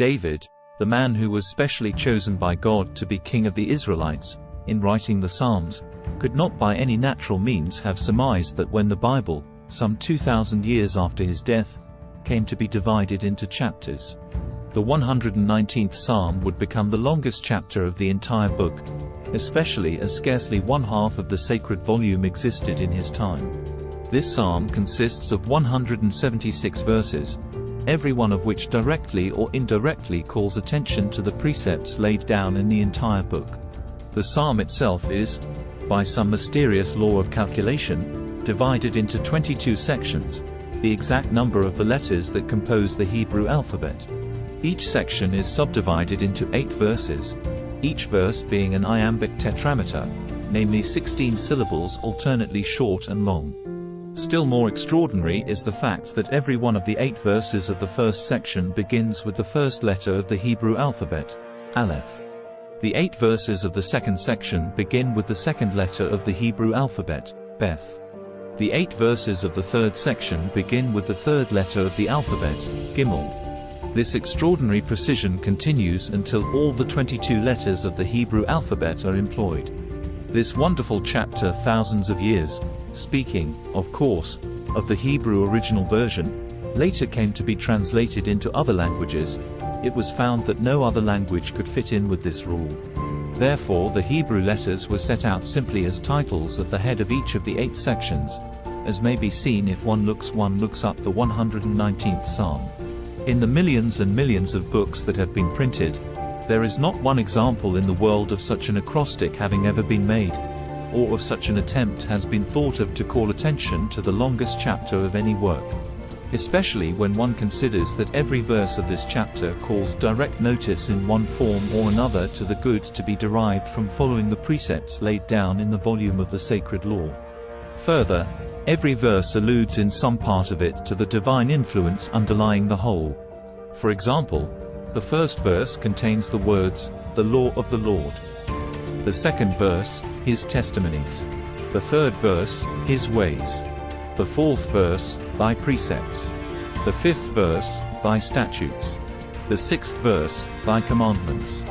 David, the man who was specially chosen by God to be king of the Israelites, in writing the Psalms, could not by any natural means have surmised that when the Bible, some 2,000 years after his death, came to be divided into chapters, the 119th Psalm would become the longest chapter of the entire book, especially as scarcely one half of the sacred volume existed in his time. This psalm consists of 176 verses, every one of which directly or indirectly calls attention to the precepts laid down in the entire book. The psalm itself is, by some mysterious law of calculation, divided into 22 sections, the exact number of the letters that compose the Hebrew alphabet. Each section is subdivided into 8 verses, each verse being an iambic tetrameter, namely 16 syllables alternately short and long. Still more extraordinary is the fact that every one of the 8 verses of the first section begins with the first letter of the Hebrew alphabet, Aleph. The 8 verses of the second section begin with the second letter of the Hebrew alphabet, Beth. The 8 verses of the third section begin with the third letter of the alphabet, Gimel. This extraordinary precision continues until all the 22 letters of the Hebrew alphabet are employed. This wonderful chapter, thousands of years, speaking, of course, of the Hebrew original version, later came to be translated into other languages. It was found that no other language could fit in with this rule. Therefore the Hebrew letters were set out simply as titles at the head of each of the 8 sections, as may be seen if one looks up the 119th Psalm. In the millions and millions of books that have been printed, there is not one example in the world of such an acrostic having ever been made, or of such an attempt has been thought of to call attention to the longest chapter of any work. Especially when one considers that every verse of this chapter calls direct notice in one form or another to the good to be derived from following the precepts laid down in the volume of the sacred law. Further, every verse alludes in some part of it to the divine influence underlying the whole. For example, the first verse contains the words, "the law of the Lord." The second verse, "his testimonies." The third verse, "his ways." The fourth verse, "thy precepts." The fifth verse, "thy statutes." The sixth verse, "thy commandments."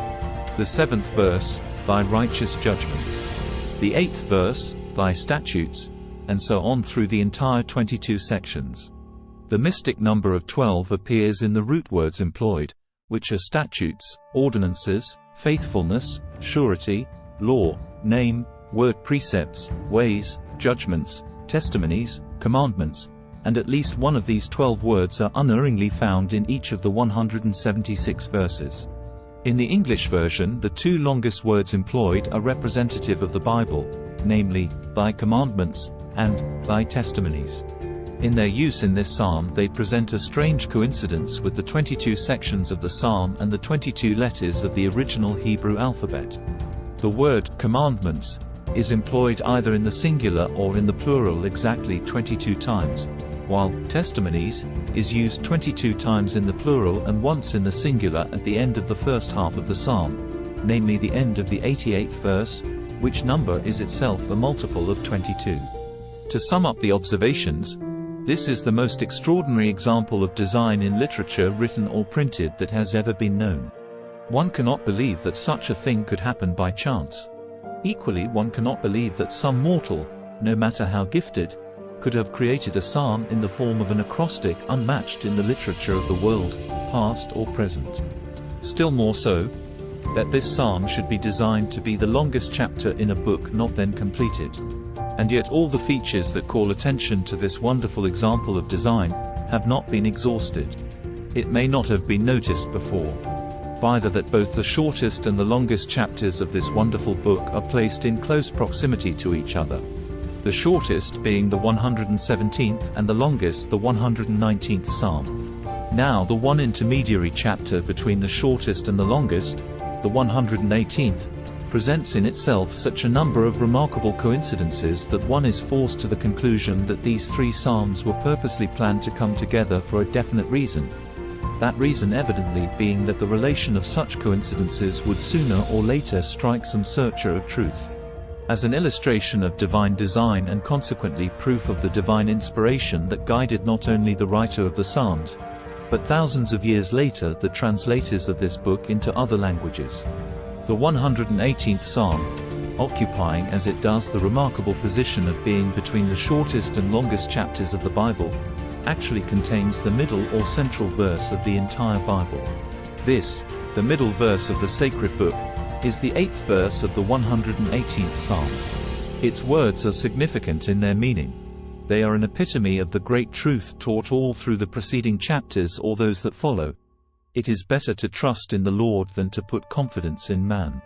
The seventh verse, "thy righteous judgments." The eighth verse, "thy statutes," and so on through the entire 22 sections. The mystic number of 12 appears in the root words employed, which are statutes, ordinances, faithfulness, surety, law, name, word, precepts, ways, judgments, testimonies, commandments, and at least one of these 12 words are unerringly found in each of the 176 verses. In the English version, the 2 longest words employed are representative of the Bible, namely, "thy commandments" and "thy testimonies." In their use in this psalm, they present a strange coincidence with the 22 sections of the psalm and the 22 letters of the original Hebrew alphabet. The word "commandments" is employed either in the singular or in the plural exactly 22 times, while "testimonies" is used 22 times in the plural and once in the singular at the end of the first half of the psalm, namely the end of the 88th verse, which number is itself a multiple of 22. To sum up the observations, this is the most extraordinary example of design in literature written or printed that has ever been known. One cannot believe that such a thing could happen by chance. Equally, one cannot believe that some mortal, no matter how gifted, could have created a psalm in the form of an acrostic unmatched in the literature of the world, past or present. Still more so, that this psalm should be designed to be the longest chapter in a book not then completed. And yet all the features that call attention to this wonderful example of design have not been exhausted. It may not have been noticed before, either that both the shortest and the longest chapters of this wonderful book are placed in close proximity to each other, the shortest being the 117th and the longest the 119th Psalm. Now the one intermediary chapter between the shortest and the longest, the 118th, presents in itself such a number of remarkable coincidences that one is forced to the conclusion that these 3 psalms were purposely planned to come together for a definite reason. That reason evidently being that the relation of such coincidences would sooner or later strike some searcher of truth. As an illustration of divine design and consequently proof of the divine inspiration that guided not only the writer of the Psalms, but thousands of years later the translators of this book into other languages. The 118th Psalm, occupying as it does the remarkable position of being between the shortest and longest chapters of the Bible, actually contains the middle or central verse of the entire Bible. This, the middle verse of the sacred book, is the 8th verse of the 118th Psalm. Its words are significant in their meaning. They are an epitome of the great truth taught all through the preceding chapters or those that follow. It is better to trust in the Lord than to put confidence in man.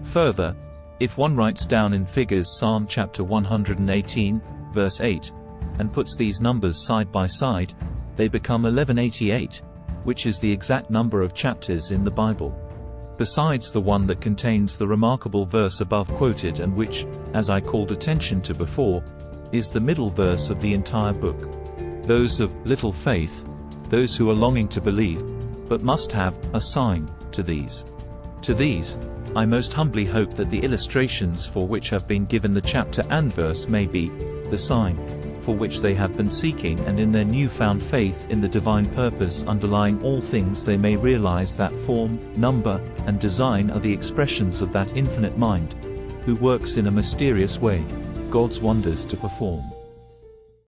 Further, if one writes down in figures Psalm chapter 118, verse 8, and puts these numbers side by side, they become 1188, which is the exact number of chapters in the Bible. Besides the one that contains the remarkable verse above quoted and which, as I called attention to before, is the middle verse of the entire book. Those of little faith, those who are longing to believe, but must have a sign to these. To these, I most humbly hope that the illustrations for which have been given the chapter and verse may be the sign for which they have been seeking, and in their newfound faith in the divine purpose underlying all things they may realize that form, number, and design are the expressions of that infinite mind, who works in a mysterious way God's wonders to perform.